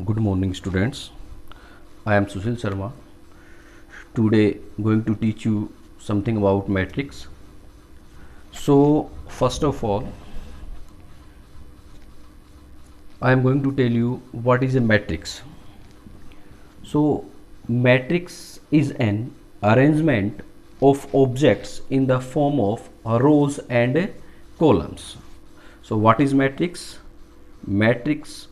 Good morning, students. I am Sushil Sharma. Today, going to teach you something about matrix. So, first of all, I am going to tell you what is a matrix. So, matrix is an arrangement of objects in the form of rows and columns. So, what is matrix? Matrix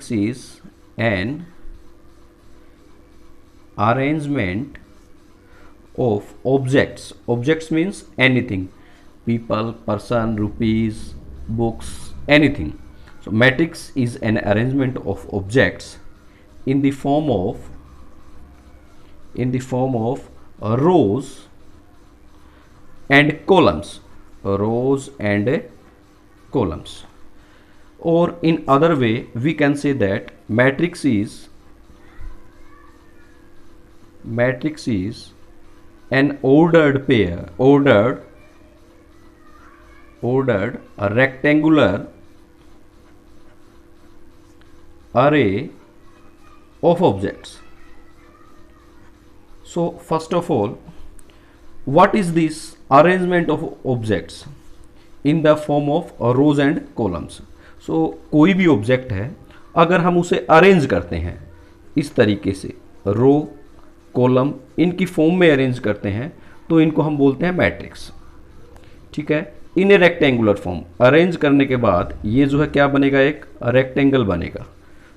is an arrangement of objects means anything, people, person, rupees, books, anything. So matrix is an arrangement of objects in the form of rows and columns. Or in other way, we can say that matrix is an ordered rectangular array of objects. So first of all, what is this arrangement of objects in the form of rows and columns? So कोई भी object है, अगर हम उसे arrange करते हैं इस तरीके से, रो कॉलम इनकी फॉर्म में अरेंज करते हैं, तो इनको हम बोलते हैं मैट्रिक्स. ठीक है, इन ए रेक्टेंगुलर फॉर्म अरेंज करने के बाद ये जो है क्या बनेगा, एक रेक्टेंगल बनेगा.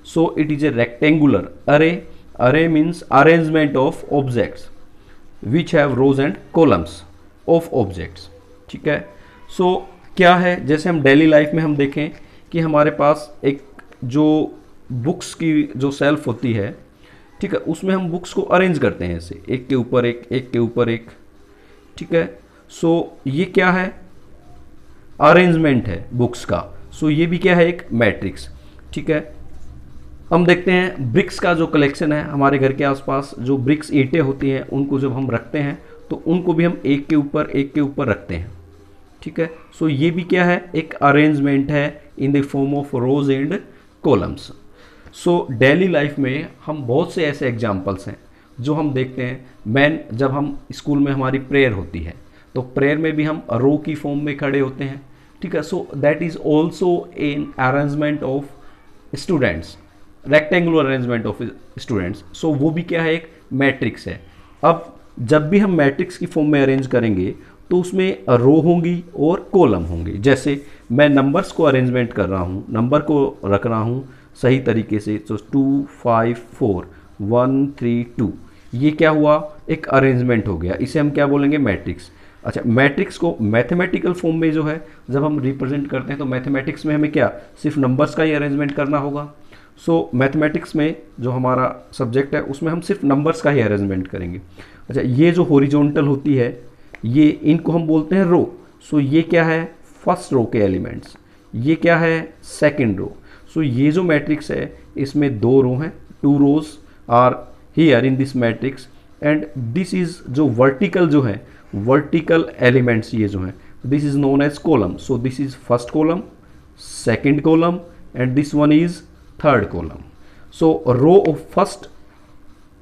So it is a rectangular array means arrangement of objects which have rows and columns of objects. ठीक है, सो क्या है, जैसे हम डेली लाइफ में हम देखें कि हमारे पास एक जो बुक्स की जो शेल्फ होती है, ठीक है, उसमें हम बुक्स को अरेंज करते हैं ऐसे एक के ऊपर एक. ठीक है, सो ये क्या है, अरेंजमेंट है बुक्स का. सो ये भी क्या है, एक मैट्रिक्स. ठीक है, हम देखते हैं ब्रिक्स का जो कलेक्शन है हमारे घर के आसपास, जो ब्रिक्स ईंटें होती हैं उनको जब हम रखते हैं तो उनको भी हम एक के ऊपर रखते हैं. ठीक है, सो ये भी क्या है, एक अरेंजमेंट है in the form of rows and columns. So daily life में हम बहुत से ऐसे एग्जांपल्स हैं जो हम देखते हैं. जब हम स्कूल में हमारी प्रेयर होती है तो प्रेयर में भी हम रो की फॉर्म में खड़े होते हैं. ठीक है, so that is also an arrangement of students, rectangular arrangement of students. So वो भी क्या है, एक मैट्रिक्स है. अब जब भी हम मैट्रिक्स की फॉर्म में अरेंज करेंगे तो उसमें रो होंगी और कॉलम होंगे. जैसे मैं नंबर्स को अरेंजमेंट कर रहा हूँ, नंबर को रख रहा हूँ सही तरीके से, तो 2 5 4 1 3 2, ये क्या हुआ, एक अरेंजमेंट हो गया. इसे हम क्या बोलेंगे, मैट्रिक्स. अच्छा, मैट्रिक्स को मैथमेटिकल फॉर्म में जो है जब हम रिप्रेजेंट करते हैं तो मैथमेटिक्स में हमें क्या, सिर्फ नंबर्स का ही अरेंजमेंट करना होगा. सो मैथमेटिक्स में जो हमारा सब्जेक्ट है उसमें हम सिर्फ नंबर्स का ही अरेंजमेंट करेंगे. अच्छा, ये जो हॉरिजॉन्टल होती है ये, इनको हम बोलते हैं रो. सो ये क्या है, फर्स्ट रो के एलिमेंट्स. ये क्या है, सेकंड रो. सो ये जो मैट्रिक्स है इसमें 2 रो हैं, 2 rows are here in this matrix. And this is जो वर्टिकल जो है, वर्टिकल एलिमेंट्स ये जो हैं, this is known as column. So this is first column, second column and this one is third column. So row of first,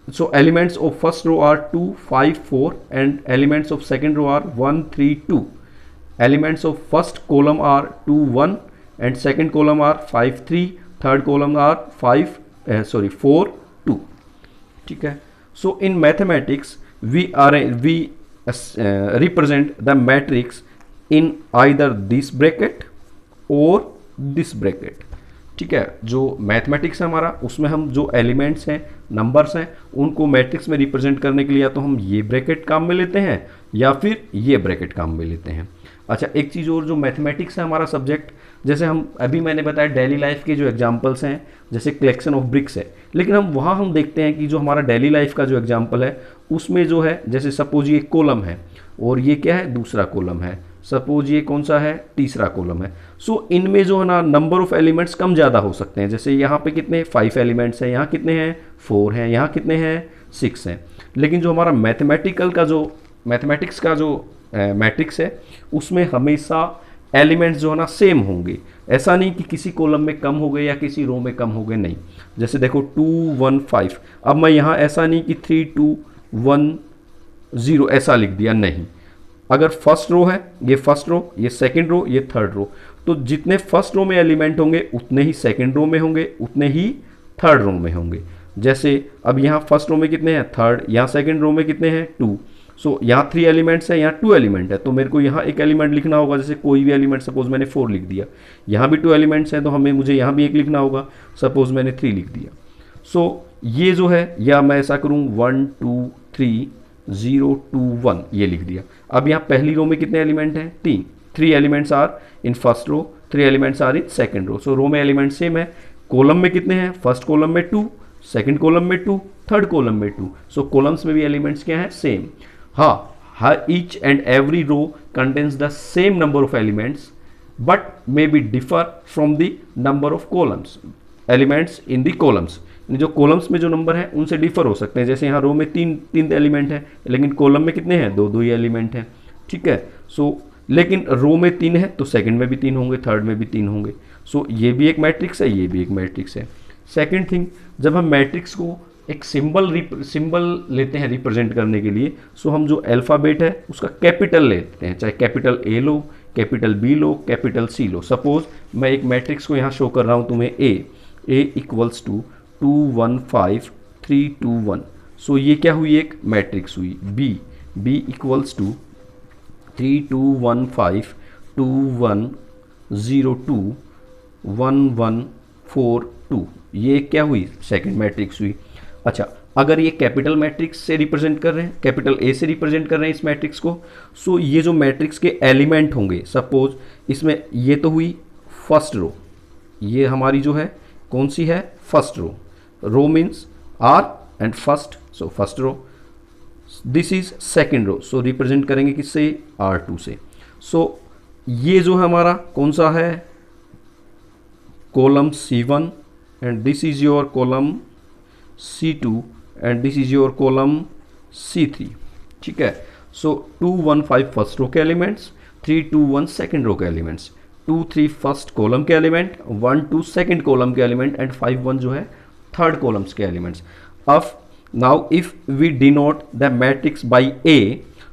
so elements of first row are 2 5 4 and elements of second row are 1 3 2. Elements of first column are 2 1 and second column are 5 3, third column are 4 2. ठीक है, so in mathematics we represent the matrix in either this bracket or this bracket. ठीक है, जो mathematics है हमारा उसमें हम जो एलिमेंट्स हैं, नंबर्स हैं, उनको मैट्रिक्स में रिप्रेजेंट करने के लिए या तो हम ये ब्रैकेट काम में लेते हैं या फिर ये ब्रैकेट काम में लेते हैं. अच्छा, एक चीज़ और, जो मैथमेटिक्स है हमारा सब्जेक्ट, जैसे हम अभी मैंने बताया डेली लाइफ के जो एग्जांपल्स हैं जैसे कलेक्शन ऑफ ब्रिक्स है, लेकिन हम देखते हैं कि जो हमारा डेली लाइफ का जो एग्जांपल है उसमें जो है, जैसे सपोज ये कॉलम है और ये क्या है, दूसरा कॉलम है. सपोज ये कौन सा है, तीसरा कॉलम है. सो इनमें जो है ना नंबर ऑफ एलिमेंट्स कम ज़्यादा हो सकते हैं. जैसे यहाँ पे कितने 5 एलिमेंट्स हैं, यहाँ कितने हैं 4 हैं, यहाँ कितने हैं 6 हैं. लेकिन जो हमारा मैथमेटिक्स का जो मैट्रिक्स है उसमें हमेशा एलिमेंट्स जो है ना सेम होंगे। ऐसा नहीं कि किसी कॉलम में कम हो गए या किसी रो में कम हो गए, नहीं। जैसे देखो 2 1 5, अब मैं यहाँ ऐसा नहीं कि 3 2 1 0 ऐसा लिख दिया, नहीं। अगर फर्स्ट रो है, ये फर्स्ट रो, ये सेकंड रो, ये थर्ड रो, तो जितने फर्स्ट रो में एलिमेंट होंगे उतने ही सेकंड रो में होंगे, उतने ही थर्ड रो में होंगे। जैसे अब यहाँ फर्स्ट रो में कितने हैं, थर्ड, यहाँ सेकंड रो में कितने हैं, 2। सो यहाँ 3 एलिमेंट्स है, यहाँ 2 एलिमेंट है, तो मेरे को यहाँ एक एलिमेंट लिखना होगा। जैसे कोई भी एलिमेंट, सपोज मैंने 4 लिख दिया, यहाँ भी 2 एलिमेंट्स हैं, तो मुझे यहाँ भी एक लिखना होगा। सपोज मैंने 3 लिख दिया। सो ये जो है, या मैं ऐसा करूँ 1 2 3 0 2 1 ये लिख दिया। अब यहाँ पहली रो में कितने एलिमेंट हैं, 3। 3 elements are in first row, 3 elements are in second row. So row में एलिमेंट सेम है। कॉलम में कितने हैं, फर्स्ट कॉलम में 2, सेकंड कॉलम में 2, थर्ड कॉलम में 2। सो कॉलम्स में भी एलिमेंट्स क्या है, सेम। हाँ, हर each and every row contains the same number of elements but may be differ from the number of columns, elements in the columns. जो कॉलम्स में जो नंबर है उनसे डिफर हो सकते हैं। जैसे यहाँ रो में 3 एलिमेंट है, लेकिन कॉलम में कितने हैं, 2 ही एलिमेंट हैं। ठीक है। सो लेकिन रो में 3 है तो सेकंड में भी 3 होंगे, थर्ड में भी 3 होंगे। सो ये भी एक मैट्रिक्स है, ये भी एक मैट्रिक्स है। सेकंड थिंग, जब हम मैट्रिक्स को एक सिंबल लेते हैं रिप्रेजेंट करने के लिए, सो हम जो अल्फ़ाबेट है उसका कैपिटल लेते हैं, चाहे कैपिटल ए लो, कैपिटल बी लो, कैपिटल सी लो। सपोज मैं एक मैट्रिक्स को यहाँ शो कर रहा हूँ तुम्हें, ए इक्वल्स टू 2 1 5 3 2 1। सो ये क्या हुई, एक मैट्रिक्स हुई। बी इक्वल्स टू 3 2 1 5 2 1 0 2 1 1 4 2, ये क्या हुई, सेकंड मैट्रिक्स हुई। अच्छा, अगर ये कैपिटल मैट्रिक्स से रिप्रेजेंट कर रहे हैं, कैपिटल ए से रिप्रेजेंट कर रहे हैं इस मैट्रिक्स को, सो ये जो मैट्रिक्स के एलिमेंट होंगे, सपोज इसमें ये तो हुई फर्स्ट रो, ये हमारी जो है कौन सी है, first row. Row means R and first, so first row. This is second row, so represent करेंगे किससे, R2 से। सो ये जो है हमारा कौन सा है, column C1 and this is your column C2 and this is your column C3। ठीक है। सो 2 1 5 फर्स्ट रो के एलिमेंट्स, 3 2 1 सेकेंड रो के एलिमेंट्स, 2 3 फर्स्ट कॉलम के एलिमेंट, 1 2 सेकेंड कॉलम के एलिमेंट एंड 5 1 जो है थर्ड कॉलम्स के एलिमेंट्स। अब now if we denote the matrix by A,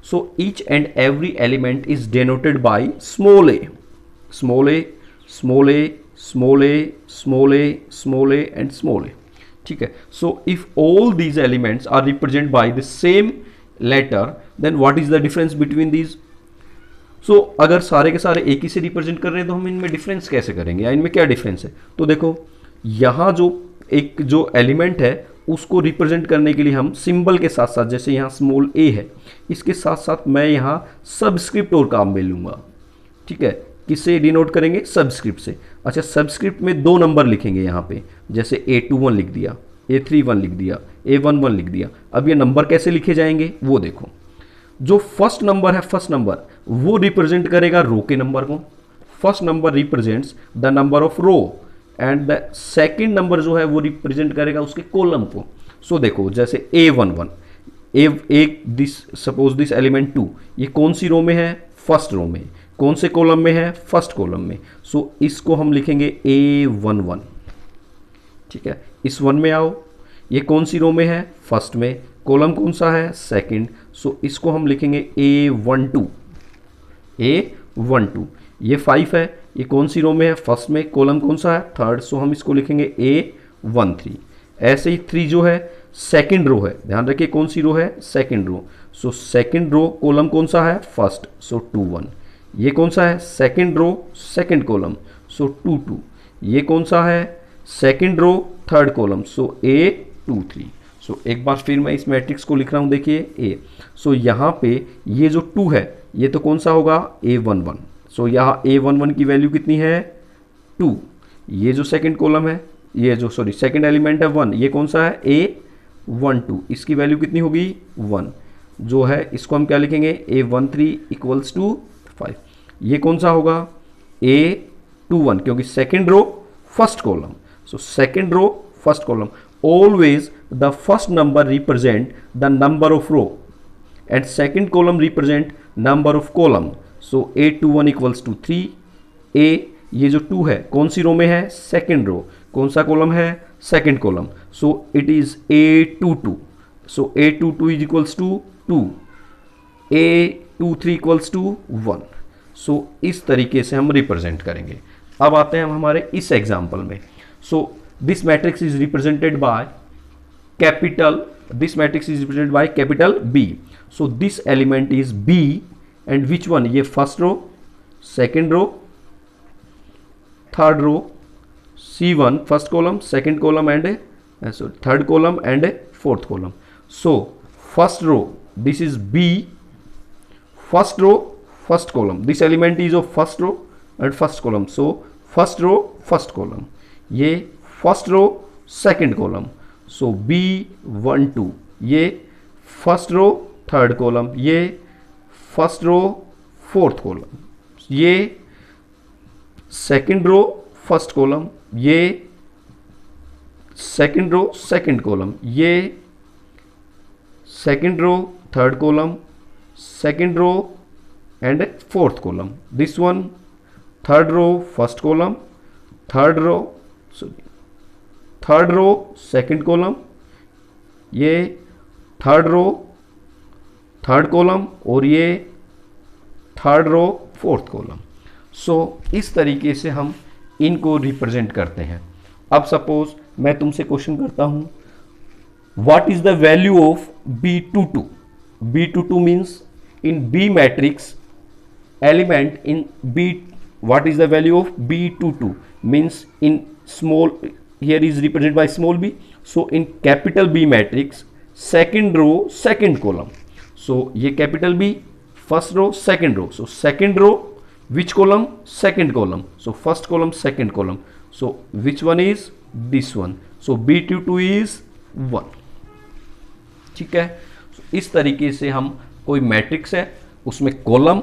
so each and every element is denoted by small a, small a, small a, small a, small a, small a and small a. ठीक है। So if all these elements are represented by the same letter, then what is the difference between these? So अगर सारे के सारे एक ही से represent कर रहे हैं तो हम इनमें डिफरेंस कैसे करेंगे, या इनमें क्या डिफरेंस है। तो देखो यहाँ जो एलिमेंट है उसको रिप्रेजेंट करने के लिए हम सिंबल के साथ साथ, जैसे यहाँ स्मॉल a है, इसके साथ साथ मैं यहाँ सबस्क्रिप्ट और काम में लूँगा। ठीक है, किससे डिनोट करेंगे, सबस्क्रिप्ट से। अच्छा, सबस्क्रिप्ट में 2 नंबर लिखेंगे यहाँ पे, जैसे A21 लिख दिया, A31 लिख दिया, A11 लिख दिया। अब ये नंबर कैसे लिखे जाएंगे वो देखो। जो फर्स्ट नंबर है, फर्स्ट नंबर वो रिप्रेजेंट करेगा रो के नंबर को। First number represents the number of row and the second number जो है वो रिप्रेजेंट करेगा उसके कॉलम को। सो देखो जैसे A11, this suppose this element 2, ये कौन सी रो में है, फर्स्ट रो में। कौन से कॉलम में है, फर्स्ट कॉलम में। सो इसको हम लिखेंगे A11। ठीक है, इस 1 में आओ, ये कौन सी रो में है, फर्स्ट में। कॉलम कौन सा है, सेकंड। सो इसको हम लिखेंगे A12। ये 5 है, ये कौन सी रो में है, फर्स्ट में। कॉलम कौन सा है, थर्ड। सो हम इसको लिखेंगे A13। ऐसे ही 3 जो है सेकंड रो है, ध्यान रखिए कौन सी रो है, second row. So second row column कौन सा है, फर्स्ट। सो 2 1। ये कौन सा है, सेकंड रो सेकंड कॉलम। सो 2 2। ये कौन सा है, सेकंड रो थर्ड कॉलम। सो A23। सो एक बार फिर मैं इस मैट्रिक्स को लिख रहा हूँ, देखिए A। सो यहाँ पे ये जो 2 है ये तो कौन सा होगा, A11। सो यहाँ A11 की वैल्यू कितनी है, 2। ये जो सेकंड कॉलम है, ये जो सेकंड एलिमेंट है 1, ये कौन सा है, A12। इसकी वैल्यू कितनी होगी, 1। जो है इसको हम क्या लिखेंगे, A13 इक्वल्स टू 5। ये कौन सा होगा, A21, क्योंकि second row first column. So second row first column, always the first number represent the number of row and second column represent number of column. So A21 equals to 3, ए, ये जो 2 है कौन सी रो में है, सेकेंड रो, कौन सा कॉलम है, second column, so it is A22, so A22 is equals to 2, A23 equals to 1। So इस तरीके से हम रिप्रेजेंट करेंगे। अब आते हैं हम हमारे इस एग्जाम्पल में। So this matrix is represented by capital, this matrix is represented by capital B। So this element is B and which one, ये first row, second row, third row, C1 first column, second column and third column and fourth column. So first row, this is B, first row first column, this element is of first row and first column, so first row first column, ये first row second column, so B12, ये first row third column, ये first row fourth column, ये second row first column, ये second row second column, ये second row third column, second row and fourth column, this one third row first column, third row second column, ये third row third column और ये third row fourth column। सो इस तरीके से हम इनको represent करते हैं। अब सपोज मैं तुमसे क्वेश्चन करता हूं, what is the value of B22? B22 means in B matrix element in B, what is the value of B22 means in small, here is represented by small b, so in capital B matrix second row second column, so ये capital B first row second row, so second row which column, second column, so first column second column, so which one is this one, so B22 is 1। ठीक है, इस तरीके से हम कोई matrix है उसमें कॉलम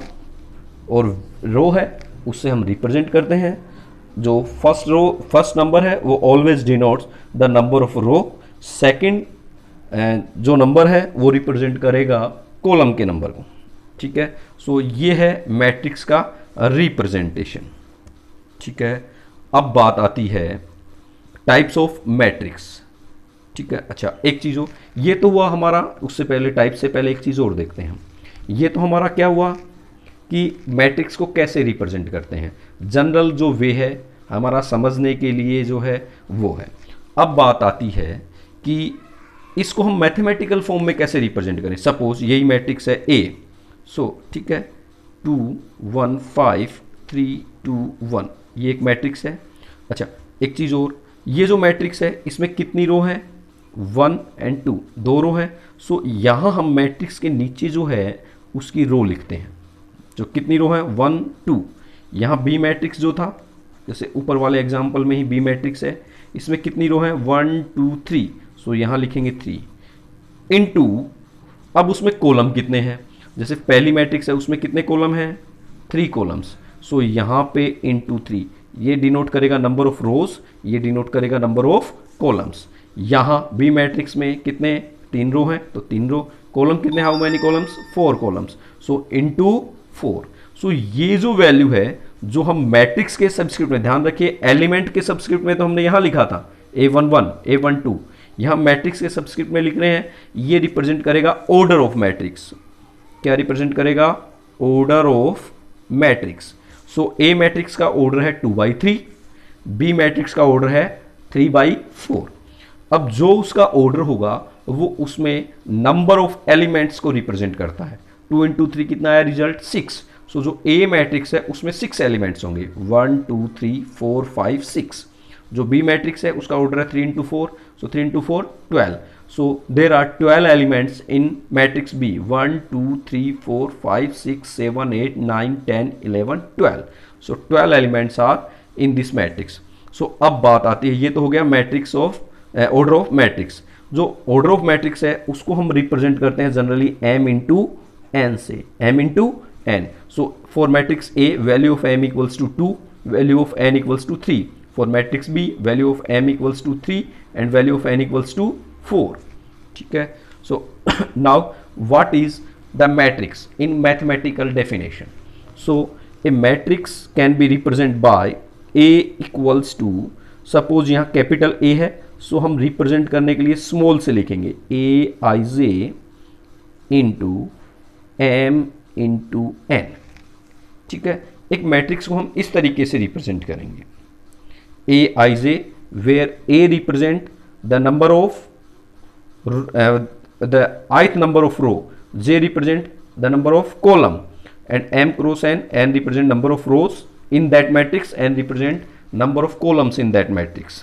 और रो है उससे हम रिप्रेजेंट करते हैं। जो फर्स्ट रो फर्स्ट नंबर है वो always denotes the number of row, second जो नंबर है वो रिप्रेजेंट करेगा कॉलम के नंबर को। ठीक है, सो ये है मैट्रिक्स का रिप्रेजेंटेशन। ठीक है, अब बात आती है टाइप्स ऑफ मैट्रिक्स। ठीक है, अच्छा एक चीज़ हो, ये तो हुआ हमारा, उससे पहले टाइप से पहले एक चीज़ और देखते हैं हम। ये तो हमारा क्या हुआ कि मैट्रिक्स को कैसे रिप्रेजेंट करते हैं, जनरल जो वे है हमारा समझने के लिए जो है वो है। अब बात आती है कि इसको हम मैथमेटिकल फॉर्म में कैसे रिप्रेजेंट करें। सपोज यही मैट्रिक्स है A, सो ठीक है 2 1 5 3 2 1, ये एक मैट्रिक्स है। अच्छा एक चीज़ और, ये जो मैट्रिक्स है इसमें कितनी रो है, 1 एंड 2, 2 रो है। सो यहाँ हम मैट्रिक्स के नीचे जो है उसकी रो लिखते हैं, जो कितनी रो है 1 2। यहाँ बी मैट्रिक्स जो था, जैसे ऊपर वाले एग्जाम्पल में ही बी मैट्रिक्स है, इसमें कितनी रो है 1 2 3, सो यहाँ लिखेंगे 3 इनटू, अब उसमें कॉलम कितने हैं, जैसे पहली मैट्रिक्स है उसमें कितने कॉलम हैं 3 कॉलम्स, सो यहाँ पे इनटू 3, ये डिनोट करेगा नंबर ऑफ रोज, ये डिनोट करेगा नंबर ऑफ कॉलम्स। यहाँ बी मैट्रिक्स में कितने 3 रो हैं तो 3 रो, कॉलम कितने, how many columns 4 columns, so into 4। सो ये जो वैल्यू है जो हम मैट्रिक्स के सबस्क्रिप्ट में, ध्यान रखिए एलिमेंट के सबस्क्रिप्ट में तो हमने यहाँ लिखा था A11 A12, यहाँ मैट्रिक्स के सबस्क्रिप्ट में लिख रहे हैं, ये रिप्रेजेंट करेगा ऑर्डर ऑफ मैट्रिक्स। क्या रिप्रेजेंट करेगा, order of matrix. So a matrix का ऑर्डर है 2/3, बी मैट्रिक्स का ऑर्डर है 3/4। अब जो उसका ऑर्डर होगा वो उसमें नंबर ऑफ एलिमेंट्स को रिप्रेजेंट करता है। 2 इंटू 3 कितना आया रिजल्ट 6। सो जो ए मैट्रिक्स है उसमें 6 एलिमेंट्स होंगे, 1 2 3 4 5 6। जो बी मैट्रिक्स है उसका ऑर्डर है 3 into 4, so 3 into 4 12। So there are 12 elements in matrix B, 1 2 3 4 5 6 7 8 9 10 11 12। So 12 elements are in this matrix. So अब बात आती है, ये तो हो गया matrix of order of matrix. जो ऑर्डर ऑफ मैट्रिक्स है उसको हम रिप्रेजेंट करते हैं जनरली m इंटू एन से, m into n. So for matrix A value of m equals to 2, value of n equals to 3। For matrix B value of m equals to 3 and value of n equals to 4। ठीक है, so now what is the matrix in mathematical definition. So a matrix can be represent by A equals to, suppose यहाँ capital A है, so हम represent करने के लिए small से लिखेंगे ए i J into M into N. ठीक है, एक मैट्रिक्स को हम इस तरीके से रिप्रेजेंट करेंगे, a i j where a represent the number of the ith number of row, j represent the number of column, and m cross n represent number of rows in that matrix, and represent number of columns in that matrix.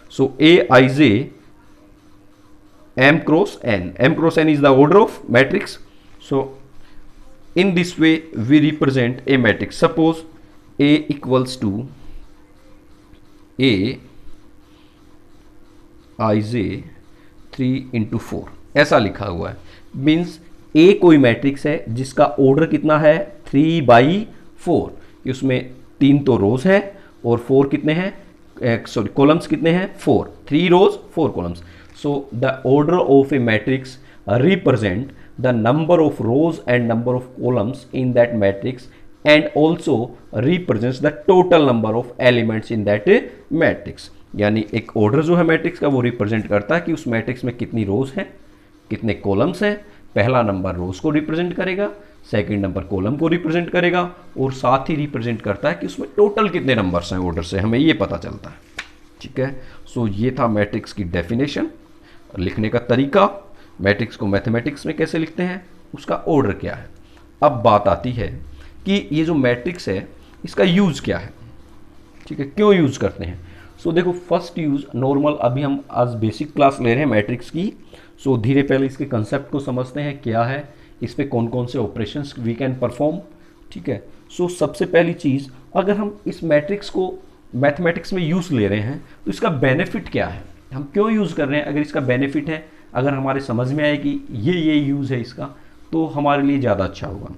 So a I j m cross n is the order of matrix. So in this way we represent a matrix. Suppose a equals to a I j 3 into 4 ऐसा लिखा हुआ है। Means ए कोई matrix है जिसका order कितना है 3/4, उसमें 3 तो रोज है और 4 कितने हैं, सॉरी कॉलम्स कितने हैं 4, 3 रोज 4 columns. So the order of A matrix represent the number of rows and number of columns in that matrix and also represents the total number of elements in that matrix. यानी एक order जो है matrix का वो represent करता है कि उस मैट्रिक्स में कितनी रोज हैं, कितने कॉलम्स हैं। पहला नंबर रोज को रिप्रेजेंट करेगा, सेकंड नंबर कॉलम को रिप्रेजेंट करेगा, और साथ ही रिप्रेजेंट करता है कि उसमें टोटल कितने नंबर्स हैं ऑर्डर से, हमें ये पता चलता है। ठीक है, सो ये था मैट्रिक्स की डेफिनेशन, लिखने का तरीका, मैट्रिक्स को मैथमेटिक्स में कैसे लिखते हैं, उसका ऑर्डर क्या है। अब बात आती है कि ये जो मैट्रिक्स है इसका यूज क्या है। ठीक है, क्यों यूज करते हैं। सो देखो, फर्स्ट यूज नॉर्मल, अभी हम आज बेसिक क्लास ले रहे हैं मैट्रिक्स की, सो धीरे पहले इसके कंसेप्ट को समझते हैं क्या है, इस पे कौन कौन से ऑपरेशंस वी कैन परफॉर्म। ठीक है, सो सबसे पहली चीज़, अगर हम इस मैट्रिक्स को मैथमेटिक्स में यूज़ ले रहे हैं तो इसका बेनिफिट क्या है, हम क्यों यूज़ कर रहे हैं। अगर इसका बेनिफिट है, अगर हमारे समझ में आए कि ये यूज़ है इसका, तो हमारे लिए ज़्यादा अच्छा होगा।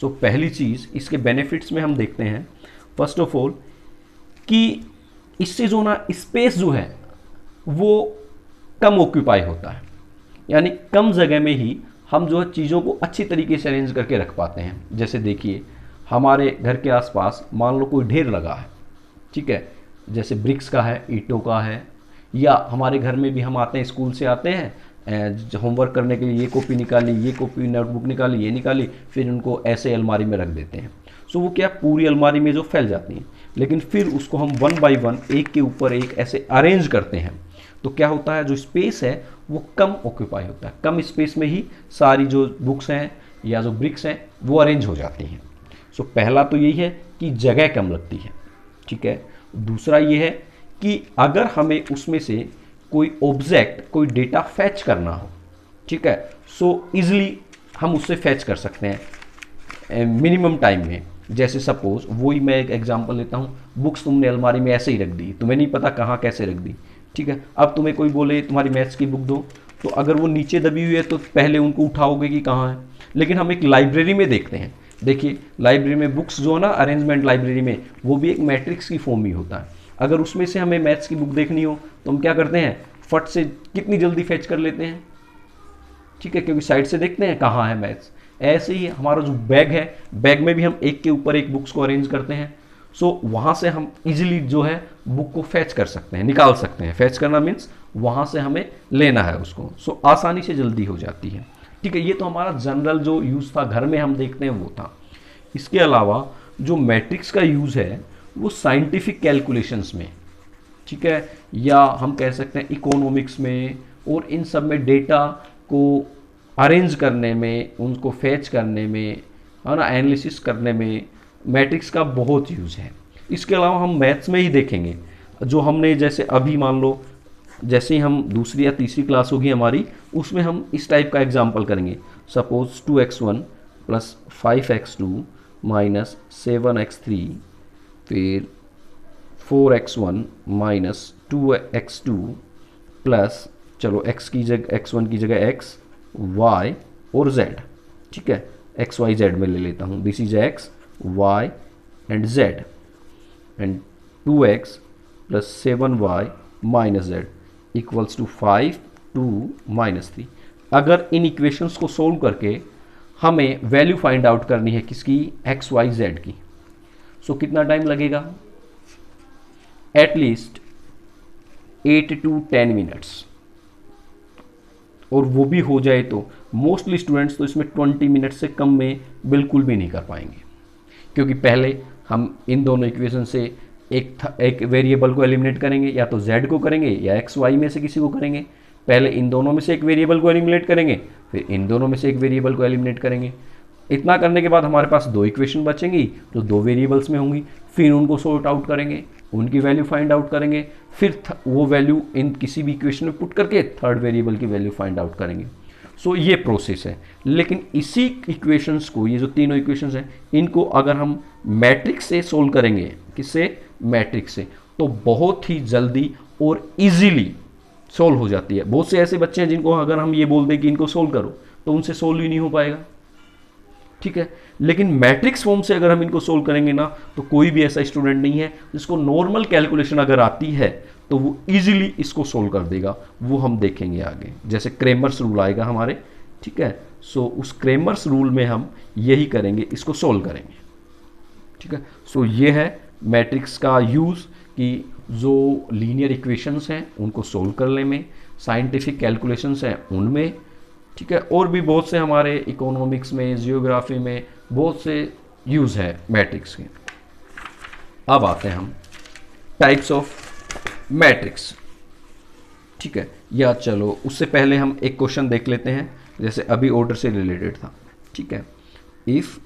सो पहली चीज़ इसके बेनिफिट्स में हम देखते हैं, फर्स्ट ऑफ ऑल कि इससे जो ना स्पेस जो है वो कम ऑक्यूपाई होता है, यानी कम जगह में ही हम जो है चीज़ों को अच्छी तरीके से अरेंज करके रख पाते हैं। जैसे देखिए, हमारे घर के आसपास मान लो कोई ढेर लगा है, ठीक है, जैसे ब्रिक्स का है, ईंटों का है, या हमारे घर में भी हम आते हैं, स्कूल से आते हैं, होमवर्क करने के लिए ये कॉपी निकाली, ये कॉपी नोटबुक निकाली, ये निकाली, फिर उनको ऐसे अलमारी में रख देते हैं। सो वो क्या, पूरी अलमारी में जो फैल जाती हैं, लेकिन फिर उसको हम 1 बाय 1 एक के ऊपर एक ऐसे अरेंज करते हैं, तो क्या होता है, जो स्पेस है वो कम ऑक्यूपाई होता है, कम स्पेस में ही सारी जो बुक्स हैं या जो ब्रिक्स हैं वो अरेंज हो जाती हैं। सो पहला तो यही है कि जगह कम लगती है। ठीक है, दूसरा ये है कि अगर हमें उसमें से कोई ऑब्जेक्ट, कोई डेटा फैच करना हो, ठीक है, सो इजीली हम उससे फैच कर सकते हैं मिनिमम टाइम में। जैसे सपोज वही मैं एक एग्जांपल लेता हूँ, बुक्स तुमने अलमारी में ऐसे ही रख दी, तुम्हें नहीं पता कहाँ कैसे रख दी। ठीक है, अब तुम्हें कोई बोले तुम्हारी मैथ्स की बुक दो, तो अगर वो नीचे दबी हुई है तो पहले उनको उठाओगे कि कहाँ है। लेकिन हम एक लाइब्रेरी में देखते हैं, देखिए लाइब्रेरी में बुक्स जो है ना, अरेंजमेंट लाइब्रेरी में, वो भी एक मैट्रिक्स की फॉर्म ही होता है। अगर उसमें से हमें मैथ्स की बुक देखनी हो तो हम क्या करते हैं, फट से कितनी जल्दी फैच कर लेते हैं। ठीक है, क्योंकि साइड से देखते हैं कहाँ है मैथ्स। ऐसे ही हमारा जो बैग है, बैग में भी हम एक के ऊपर एक बुक्स को अरेंज करते हैं। सो वहाँ से हम इजीली जो है बुक को फैच कर सकते हैं, निकाल सकते हैं। फैच करना मीन्स वहाँ से हमें लेना है उसको, सो आसानी से जल्दी हो जाती है। ठीक है, ये तो हमारा जनरल जो यूज़ था, घर में हम देखते हैं वो था। इसके अलावा जो मैट्रिक्स का यूज़ है वो साइंटिफिक कैलकुलेशंस में, ठीक है, या हम कह सकते हैं इकोनॉमिक्स में, और इन सब में डेटा को अरेंज करने में, उनको फैच करने में, है ना, एनालिसिस करने में मैट्रिक्स का बहुत यूज़ है। इसके अलावा हम मैथ्स में ही देखेंगे, जो हमने जैसे अभी मान लो, जैसे ही हम दूसरी या तीसरी क्लास होगी हमारी, उसमें हम इस टाइप का एग्जांपल करेंगे। Suppose 2x1 plus 5x2 minus 7x3, फिर 4x1 माइनस 2x2 प्लस, चलो x की जगह, x1 की जगह x, y और z। ठीक है, x y z में ले लेता हूँ, this is x y and z, and 2x plus 7y minus z equals to 5 2 minus 3। अगर इन इक्वेशंस को सोल्व करके हमें वैल्यू फाइंड आउट करनी है किसकी, x y z की, सो कितना टाइम लगेगा, एटलीस्ट 8 to 10 मिनट्स, और वो भी हो जाए तो मोस्टली स्टूडेंट्स तो इसमें 20 मिनट से कम में बिल्कुल भी नहीं कर पाएंगे, क्योंकि पहले हम इन दोनों इक्वेशन से एक वेरिएबल को एलिमिनेट करेंगे, या तो z को करेंगे या एक्स वाई में से किसी को करेंगे। पहले इन दोनों में से एक वेरिएबल को एलिमिनेट करेंगे, फिर इन दोनों में से एक वेरिएबल को एलिमिनेट करेंगे। इतना करने के बाद हमारे पास दो इक्वेशन बचेंगी जो दो वेरिएबल्स में होंगी, फिर उनको सॉर्ट आउट करेंगे, उनकी वैल्यू फाइंड आउट करेंगे, फिर वो वैल्यू इन किसी भी इक्वेशन में पुट करके थर्ड वेरिएबल की वैल्यू फाइंड आउट करेंगे। सो ये प्रोसेस है। लेकिन इसी इक्वेशंस को, ये जो तीनों इक्वेशंस हैं, इनको अगर हम मैट्रिक्स से सोल्व करेंगे, किससे, मैट्रिक्स से, तो बहुत ही जल्दी और इजीली सोल्व हो जाती है। बहुत से ऐसे बच्चे हैं जिनको अगर हम ये बोल दें कि इनको सोल्व करो तो उनसे सोल्व ही नहीं हो पाएगा, ठीक है। लेकिन मैट्रिक्स फॉर्म से अगर हम इनको सोल्व करेंगे ना, तो कोई भी ऐसा स्टूडेंट नहीं है जिसको नॉर्मल कैलकुलेशन अगर आती है तो वो इजीली इसको सोल्व कर देगा। वो हम देखेंगे आगे, जैसे क्रेमर्स रूल आएगा हमारे, ठीक है। सो उस क्रेमर्स रूल में हम यही करेंगे, इसको सोल्व करेंगे, ठीक है। सो ये है मैट्रिक्स का यूज़ कि जो लीनियर इक्वेशंस हैं उनको सोल्व करने में, साइंटिफिक कैलकुलेशंस हैं उनमें, ठीक है। और भी बहुत से हमारे इकोनॉमिक्स में, जियोग्राफी में बहुत से यूज़ है मैट्रिक्स के। अब आते हैं हम टाइप्स ऑफ मैट्रिक्स, ठीक है। या चलो उससे पहले हम एक क्वेश्चन देख लेते हैं, जैसे अभी ऑर्डर से रिलेटेड था, ठीक है। If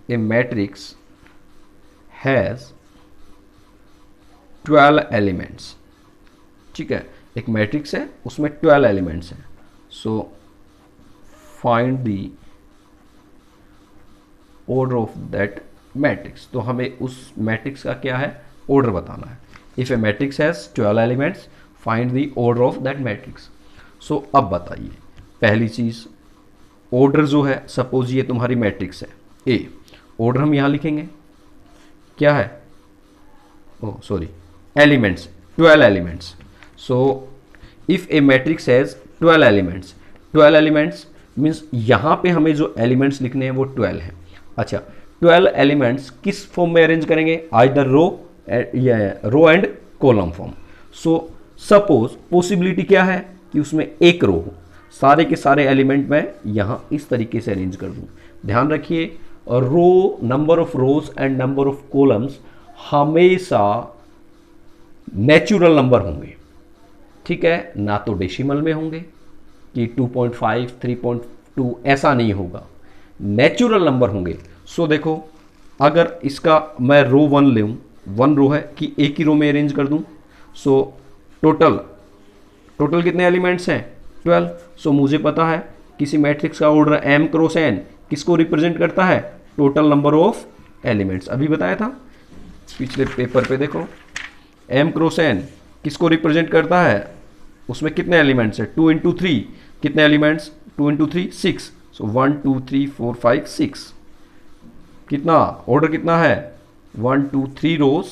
a matrix has 12 elements, ठीक है। एक मैट्रिक्स है, उसमें 12 एलिमेंट्स हैं। So find the order of that matrix. तो हमें उस मैट्रिक्स का क्या है, ऑर्डर बताना है। If a matrix has 12 elements, find the order of that matrix. So अब बताइए, पहली चीज, ऑर्डर जो है, सपोज ये तुम्हारी मैट्रिक्स है ए, ऑर्डर हम यहां लिखेंगे, क्या है, oh sorry, elements, 12 elements. So if a matrix has 12 elements, 12 elements means यहां पे हमें जो एलिमेंट्स लिखने हैं वो 12 हैं। अच्छा, 12 एलिमेंट्स किस फॉर्म में अरेंज करेंगे, either row and column form. So suppose possibility क्या है कि उसमें एक रो हो, सारे के सारे एलिमेंट मैं यहां इस तरीके से अरेंज कर दूं। ध्यान रखिए, row, number of rows and number of columns हमेशा नेचुरल नंबर होंगे, ठीक है, ना तो डेसिमल में होंगे कि 2.5, 3.2, ऐसा नहीं होगा, नेचुरल नंबर होंगे। सो देखो, अगर इसका मैं रो 1 लूँ, 1 रो है कि एक ही रो में अरेंज कर दूं, सो टोटल कितने एलिमेंट्स हैं, 12। सो मुझे पता है किसी मैट्रिक्स का ऑर्डर m क्रॉस n किसको रिप्रेजेंट करता है, टोटल नंबर ऑफ एलिमेंट्स। अभी बताया था पिछले पेपर पे, देखो m क्रॉस n किसको रिप्रेजेंट करता है, उसमें कितने एलिमेंट्स है, 2 into 3, कितने एलिमेंट्स, 2 into 3 6। सो 1 2 3 4 5 6, कितना ऑर्डर कितना है, 1 2 3 रोज,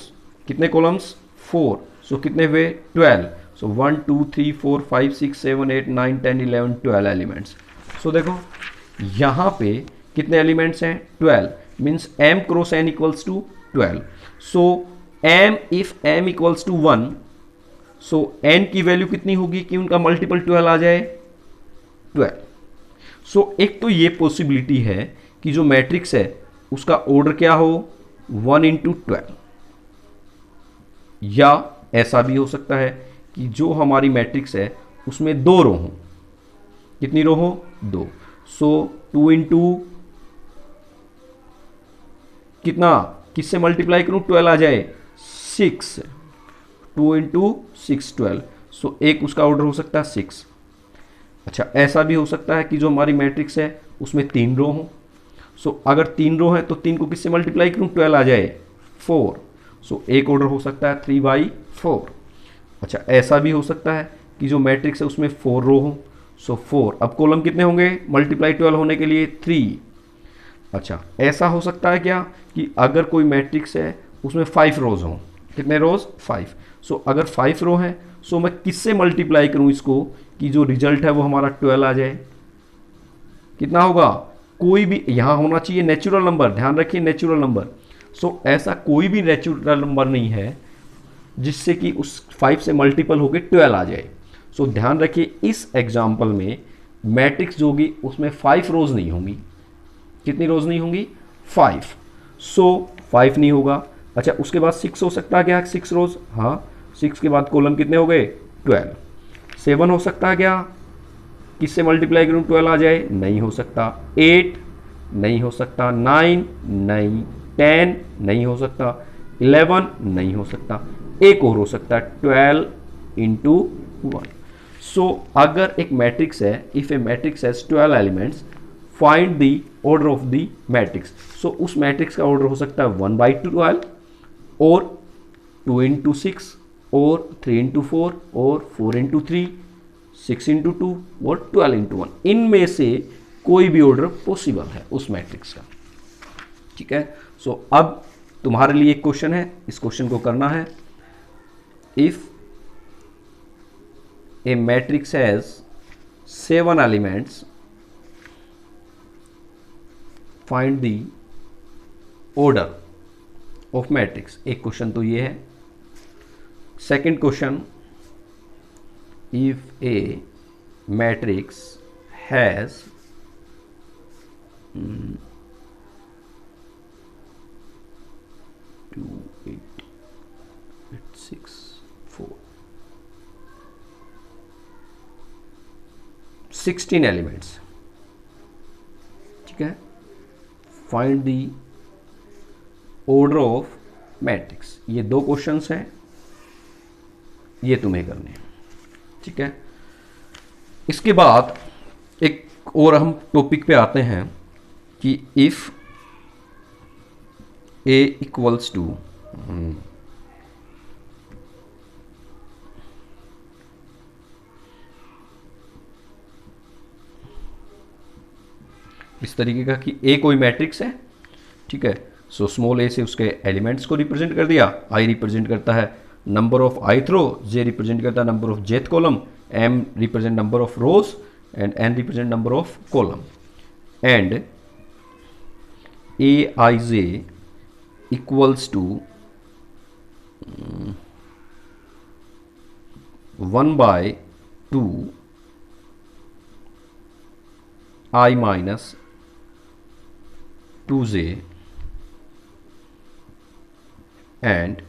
कितने कॉलम्स, 4। सो कितने हुए, 12। सो 1 2 3 4 5 6 7 8 9 10 11 12 एलिमेंट्स। सो देखो यहाँ पे कितने एलिमेंट्स हैं, 12, means m cross n equals to 12। So m, if m equals to 1, so n की वैल्यू कितनी होगी कि उनका मल्टीपल 12 आ जाए, 12। सो एक तो ये पॉसिबिलिटी है कि जो मैट्रिक्स है उसका ऑर्डर क्या हो, 1 into 12, या ऐसा भी हो सकता है कि जो हमारी मैट्रिक्स है उसमें 2 रो हो, कितनी रो हो, 2। सो 2 into कितना, किससे मल्टीप्लाई करूं, 12 आ जाए, 6, 2 into 6 12। सो एक उसका ऑर्डर हो सकता है 6। अच्छा, ऐसा भी हो सकता है कि जो हमारी मैट्रिक्स है उसमें 3 रो हो। सो अगर 3 रो है तो 3 को किससे मल्टीप्लाई करूं, 12 आ जाए, 4। सो एक ऑर्डर हो सकता है 3/4। अच्छा, ऐसा भी हो सकता है कि जो मैट्रिक्स है उसमें 4 रो हो। सो 4, अब कॉलम कितने होंगे, मल्टीप्लाई 12 होने के लिए 3। अच्छा, ऐसा हो सकता है क्या कि अगर कोई मैट्रिक्स है उसमें 5 रोज हों, कितने रोज, 5। सो अगर 5 रो हैं, सो मैं किससे मल्टीप्लाई करूं इसको कि जो रिजल्ट है वो हमारा 12 आ जाए, कितना होगा, कोई भी यहाँ होना चाहिए नेचुरल नंबर, ध्यान रखिए नेचुरल नंबर। सो ऐसा कोई भी नेचुरल नंबर नहीं है जिससे कि उस 5 से मल्टीपल होके 12 आ जाए। सो ध्यान रखिए इस एग्जाम्पल में मैट्रिक्स जो होगी उसमें 5 रोज नहीं होंगी। कितनी रोज नहीं होंगी? 5। सो 5 नहीं होगा। अच्छा उसके बाद 6 हो सकता है क्या? 6 रोज, हाँ 6 के बाद कॉलम कितने हो गए? 12। 7 हो सकता है क्या? किससे मल्टीप्लाई करूँ 12 आ जाए? नहीं हो सकता। 8 नहीं हो सकता। 9 नहीं। 10 नहीं हो सकता। 11 नहीं हो सकता। एक और हो सकता है 12 इंटू 1। सो अगर एक मैट्रिक्स है, if a matrix has 12 elements, find the order of the matrix. So उस मैट्रिक्स का ऑर्डर हो सकता है 1/12 और 2 इंटू 6 और 3 इंटू 4 और 4 इंटू 3, 6 इंटू 2 और 12 इंटू 1। इनमें से कोई भी ऑर्डर पॉसिबल है उस मैट्रिक्स का। ठीक है। सो अब तुम्हारे लिए एक क्वेश्चन है, इस क्वेश्चन को करना है। If a matrix has 7 elements, find the order of matrix. एक क्वेश्चन तो ये है। Second question, if a matrix has 2 8 8 6 4 16 elements, ठीक है, find the order of matrix. ये 2 क्वेश्चंस हैं, ये तुम्हें करने हैं। ठीक है। इसके बाद एक और हम टॉपिक पे आते हैं कि इफ ए इक्वल्स टू इस तरीके का कि ए कोई मैट्रिक्स है। ठीक है। सो स्मॉल ए से उसके एलिमेंट्स को रिप्रेजेंट कर दिया। आई रिप्रेजेंट करता है number of ith row, J represent करता है number of jth column, m represent number of rows and n represent number of column, and aij equals to 1/2 i minus 2j and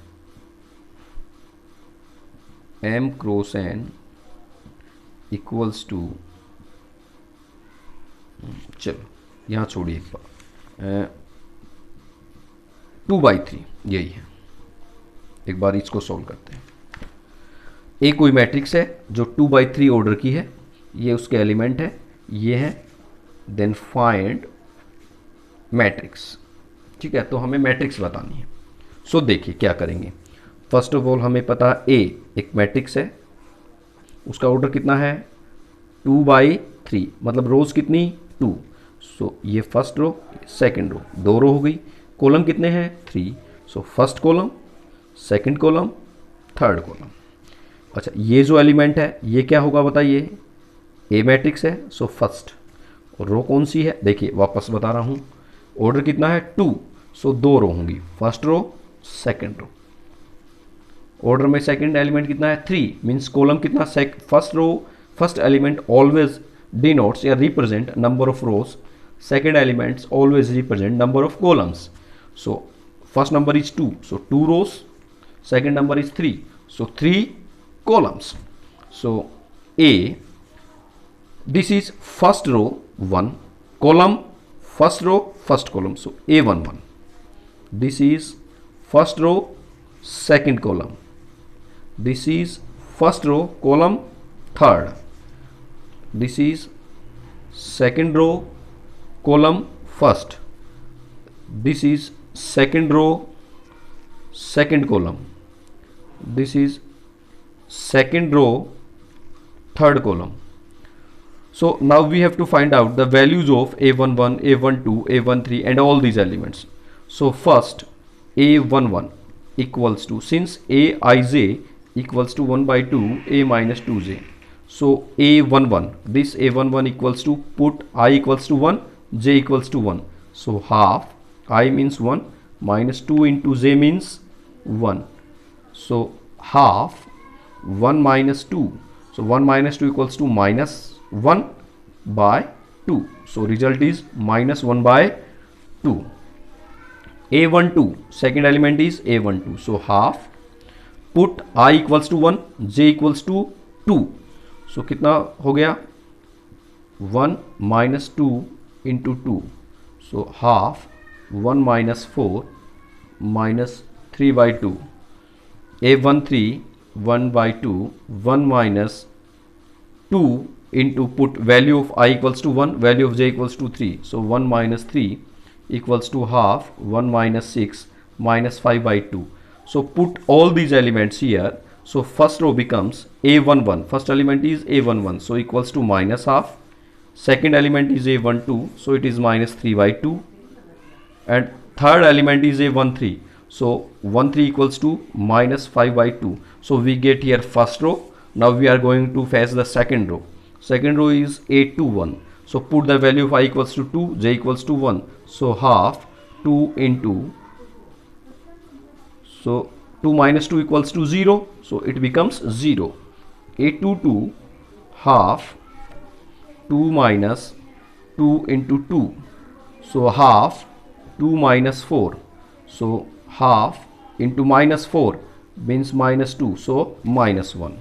m cross n equals to, चलो यहाँ छोड़िए एक बार, 2/3 यही है। एक बार इसको सॉल्व करते हैं। एक कोई मैट्रिक्स है जो 2/3 ऑर्डर की है, ये उसके एलिमेंट है, ये है, देन फाइंड मैट्रिक्स। ठीक है। तो हमें मैट्रिक्स बतानी है। सो देखिए क्या करेंगे। फर्स्ट ऑफ ऑल हमें पता है ए एक मैट्रिक्स है, उसका ऑर्डर कितना है 2/3, मतलब रोज कितनी 2। सो ये फर्स्ट रो, सेकंड रो, 2 रो हो गई। कॉलम कितने हैं 3। So first column, second column, third column. अच्छा ये जो एलिमेंट है ये क्या होगा बताइए? ए मैट्रिक्स है, सो फर्स्ट। और रो कौन सी है? देखिए वापस बता रहा हूँ, ऑर्डर कितना है 2, सो 2 रो होंगी, first row second row. Order में सेकंड एलिमेंट कितना है 3, मीन्स कॉलम कितना, first row, first element always denotes या represent number of rows, second elements always represent number of columns. So first number is 2, so 2 rows, second number is 3, so 3 columns. So A, this is first row 1 column, first row first column, so A11. This is first row second column, this is first row column third, this is second row column first, this is second row second column, this is second row third column. So now we have to find out the values of a11, a12, a13 and all these elements. So first a11 equals to, since aij equals to 1/2 a minus 2j, so a11, this a11 equals to, put I equals to 1, j equals to 1. So half I means 1 minus 2 into j means 1. So half 1 minus 2. So 1 minus 2 equals to minus 1 by 2. So result is minus 1 by 2. A12, second element is A12. So half, put I equals to 1, j equals to 2. So कितना हो गया 1 minus 2 into 2. So half 1 minus 4 minus 3 by 2. A13 1 by 2, 1 minus 2 into put value of I equals to 1, value of j equals to 3. So 1 minus 3 equals to half 1 minus 6 minus 5 by 2. So put all these elements here. So first row becomes A11. First element is A11. So equals to minus half. Second element is A12. So it is minus 3 by 2. And third element is A13. So 13 equals to minus 5 by 2. So we get here first row. Now we are going to fetch the second row. Second row is A21. So put the value of I equals to 2, j equals to 1. So half 2 into, so 2 minus 2 equals to 0. So it becomes 0. A22 half 2 minus 2 into 2. So half 2 minus 4. So half into minus 4 means minus 2. So minus 1.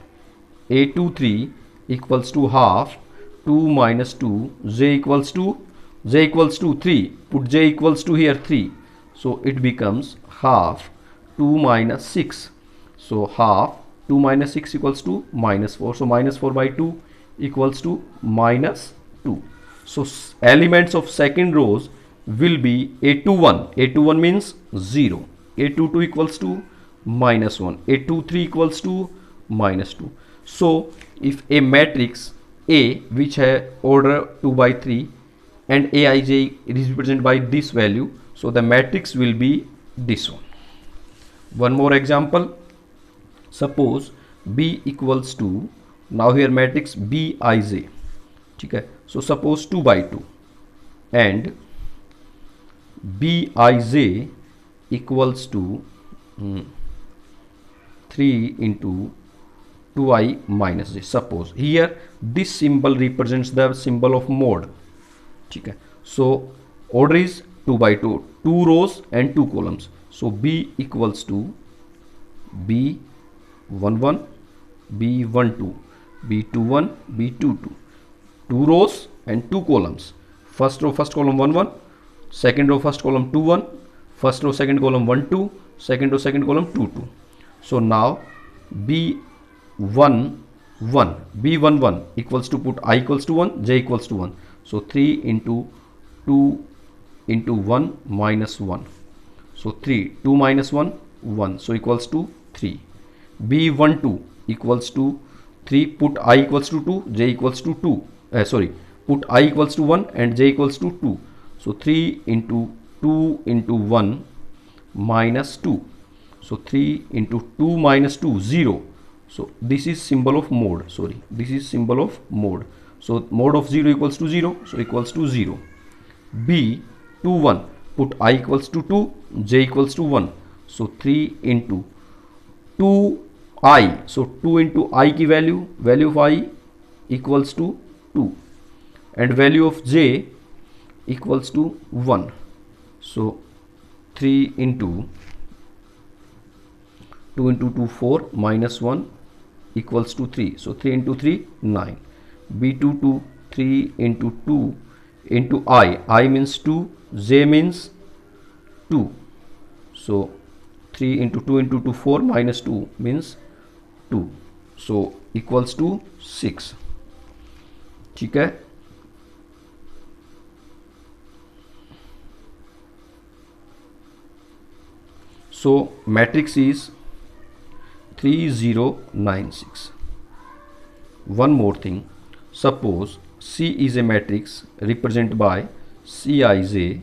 A23 equals to half 2 minus 2, j equals to 3. Put j equals to here 3. So it becomes half 2 minus 6. So half 2 minus 6 equals to minus 4. So minus 4 by 2 equals to minus 2. So elements of second rows will be A21. A21 means 0. A22 equals to minus 1. A23 equals to minus 2. So if a matrix A which has order 2 by 3 and Aij is represented by this value, so the matrix will be this one. One more example. Suppose B equals to, now here matrix Bij, okay? So suppose 2 by 2 and Bij equals to 3 into 2i minus j. Suppose here this symbol represents the symbol of mode. Okay. So order is 2 by 2, 2 rows and 2 columns. So B equals to B11, B12, B21, B22. 2 rows and 2 columns. First row, first column 1 1, second row, first column 2 1, first row, second column 1 2, second row, second column 2 2. So now B11 equals to put I equals to 1, j equals to 1. So 3 into 2 into 1 minus 1. So 3, 2 minus 1, 1. So equals to 3. B12 equals to 3, put I equals to 2, j equals to 2. Put I equals to 1 and j equals to 2. So 3 into 2 into 1 minus 2. So 3 into 2 minus 2, 0. So this is symbol of mode. This is symbol of mode. So mode of 0 equals to 0. So equals to 0. B21, put I equals to 2, j equals to 1. So 3 into 2i. So 2 into I की value of I equals to 2 and value of j equals to 1. So 3 into 2 into 2 4 minus 1 equals to 3. So 3 into 3 9. B22 3 into 2 into I means 2, j means 2. So 3 into 2 into 2 4 minus 2 means 2. So equals to 6. ठीक है. So matrix is 3096. One more thing. Suppose C is a matrix represented by Cij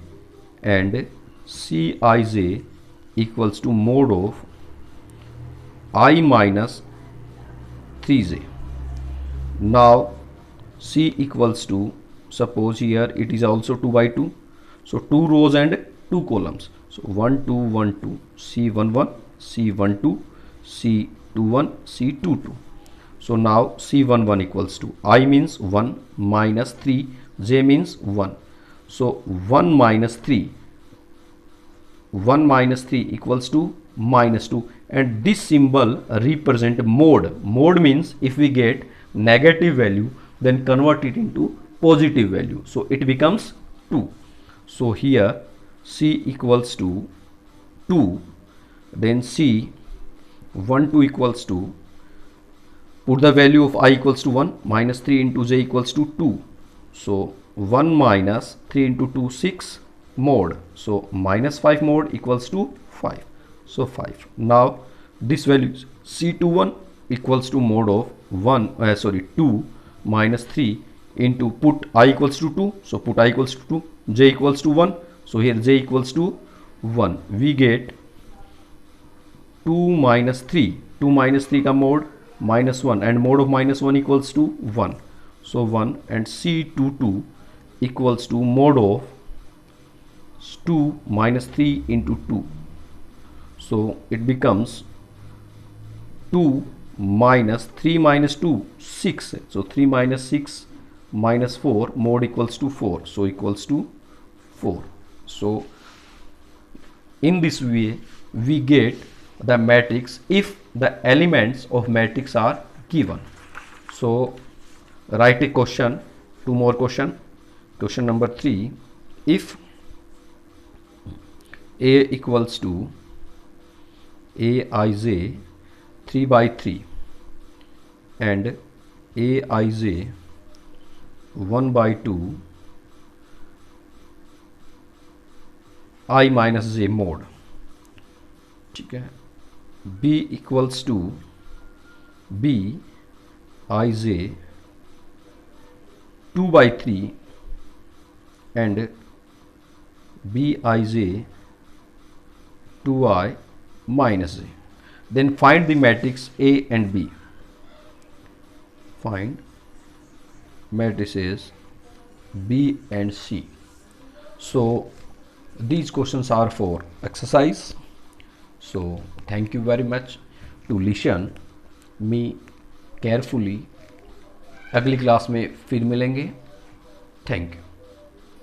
and Cij equals to mode of I minus 3j. Now C equals to suppose here it is also 2 by 2, so 2 rows and 2 columns, so 1 2 1 2 C11 C12 C21 C22. So now C11 equals to I means 1 minus 3, J means 1, so 1 minus 3 equals to minus 2, and this symbol represent mode. Mode means if we get negative value then convert it into positive value, so it becomes 2. So here C equals to 2, then C12 equals to, put the value of I equals to 1, minus 3 into J equals to 2, so 1 minus 3 into 2 6 mode, so minus 5 mode equals to 5, so 5. Now this value C21 equals to mode of 2 minus 3 into, put I equals to 2, so put I equals to 2, J equals to 1, so here J equals to 1, we get 2 minus 3 का mode minus 1, and mode of minus 1 equals to 1, so 1, and C22 equals to mode of 2 minus 3 into 2, so it becomes 2 minus 3 minus 2 6, so 3 minus 6 minus 4 mode equals to 4, so equals to 4. So in this way we get the matrix if the elements of matrix are given. So write a question, two more question. Question number 3, if A equals to Aij 3 by 3 and Aij 1 by 2 I minus j mode, ठीक है, B equals to B Ij 2 by 3 and Bij 2i minus j, then find the matrix A and B. Find matrices B and C. So these questions are for exercise. So thank you very much to listen me carefully. अगली class में फिर मिलेंगे. Thank you.